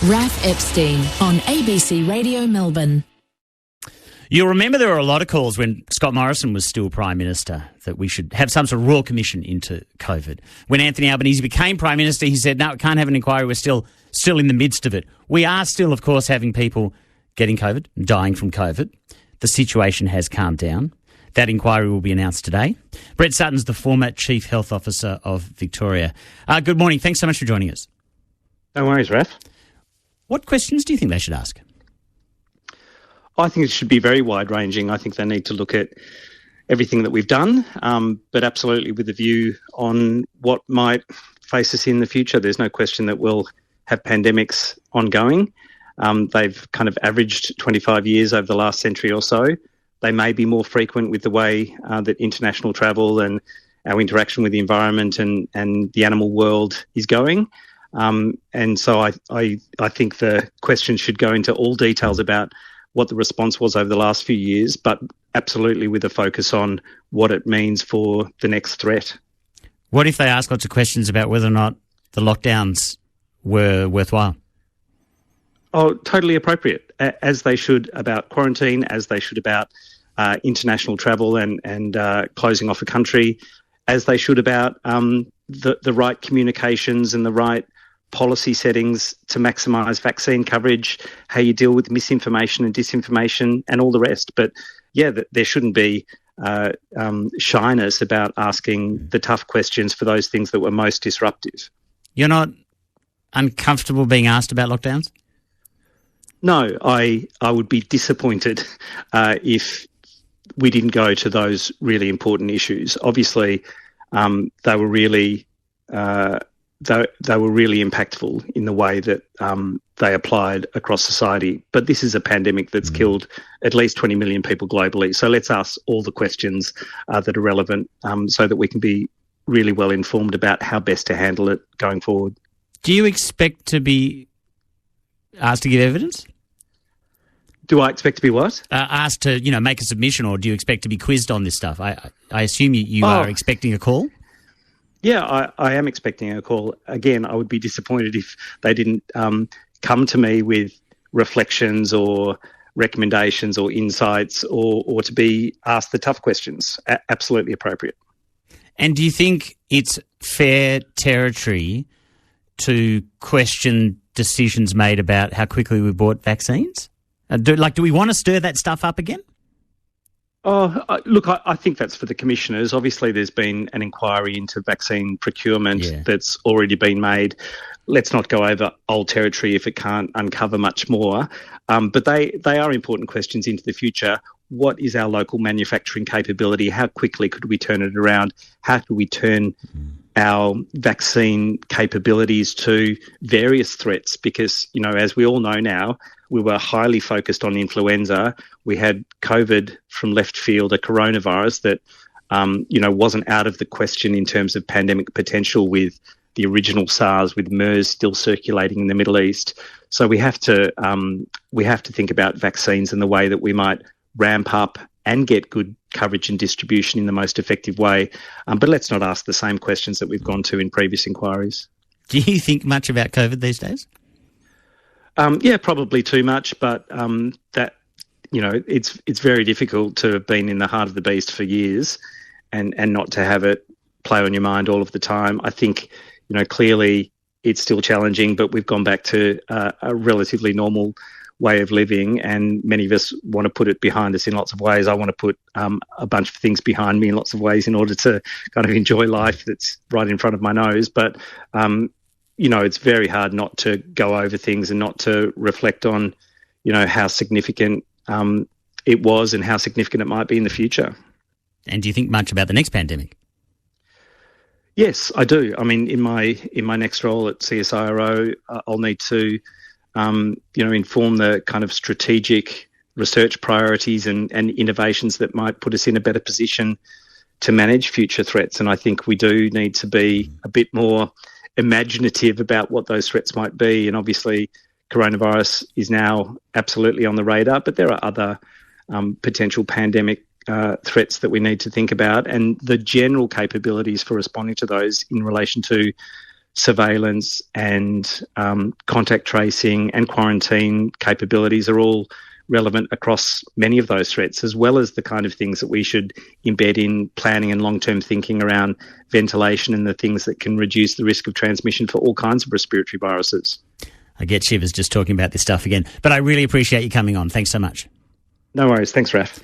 Raf Epstein on ABC Radio Melbourne. You'll remember there were a lot of calls when Scott Morrison was still Prime Minister that we should have some sort of royal commission into COVID. When Anthony Albanese became Prime Minister, he said, no, we can't have an inquiry. We're still in the midst of it. We are still, of course, having people getting COVID, dying from COVID. The situation has calmed down. That inquiry will be announced today. Brett Sutton's the former Chief Health Officer of Victoria. Good morning. Thanks so much for joining us. No worries, Raf. What questions do you think they should ask? I think it should be very wide-ranging. I think they need to look at everything that we've done, but absolutely with a view on what might face us in the future. There's no question that we'll have pandemics ongoing. They've kind of averaged 25 years over the last century or so. They may be more frequent with the way that international travel and our interaction with the environment and the animal world is going. And so I think the question should go into all details about what the response was over the last few years, but absolutely with a focus on what it means for the next threat. What if they ask lots of questions about whether or not the lockdowns were worthwhile? Oh, totally appropriate, as they should about quarantine, as they should about international travel and closing off a country, as they should about the right communications and the right policy settings to maximise vaccine coverage, how you deal with misinformation and disinformation and all the rest. But yeah, there shouldn't be shyness about asking the tough questions for those things that were most disruptive. You're not uncomfortable being asked about lockdowns? No, I would be disappointed if we didn't go to those really important issues. Obviously, they were really impactful in the way that they applied across society. But this is a pandemic that's killed at least 20 million people globally. So let's ask all the questions that are relevant so that we can be really well informed about how best to handle it going forward. Do you expect to be asked to give evidence? Do I expect to be what? Asked to, make a submission, or do you expect to be quizzed on this stuff? I assume you are expecting a call? Yeah, I am expecting a call. Again, I would be disappointed if they didn't come to me with reflections or recommendations or insights or to be asked the tough questions. Absolutely appropriate. And do you think it's fair territory to question decisions made about how quickly we bought vaccines? Do we want to stir that stuff up again? Oh, look, I think that's for the commissioners. Obviously, there's been an inquiry into vaccine procurement that's already been made. Let's not go over old territory if it can't uncover much more. But they are important questions into the future. What is our local manufacturing capability? How quickly could we turn it around? How could we turn our vaccine capabilities to various threats? Because, as we all know now, we were highly focused on influenza. We had COVID from left field, a coronavirus that, wasn't out of the question in terms of pandemic potential with the original SARS, with MERS still circulating in the Middle East. So we have to think about vaccines and the way that we might ramp up and get good coverage and distribution in the most effective way. But let's not ask the same questions that we've gone to in previous inquiries. Do you think much about COVID these days? Yeah, probably too much, but it's very difficult to have been in the heart of the beast for years and not to have it play on your mind all of the time. I think, clearly it's still challenging, but we've gone back to a relatively normal way of living, and many of us want to put it behind us in lots of ways. I want to put a bunch of things behind me in lots of ways in order to kind of enjoy life that's right in front of my nose. But, it's very hard not to go over things and not to reflect on, how significant it was and how significant it might be in the future. And do you think much about the next pandemic? Yes, I do. I mean, in my next role at CSIRO, I'll need to inform the kind of strategic research priorities and innovations that might put us in a better position to manage future threats. And I think we do need to be a bit more imaginative about what those threats might be. And obviously, coronavirus is now absolutely on the radar, but there are other potential pandemic threats that we need to think about, and the general capabilities for responding to those in relation to surveillance and contact tracing and quarantine capabilities are all relevant across many of those threats, as well as the kind of things that we should embed in planning and long-term thinking around ventilation and the things that can reduce the risk of transmission for all kinds of respiratory viruses. I get shivers just talking about this stuff again, but I really appreciate you coming on. Thanks so much. No worries. Thanks, Raf.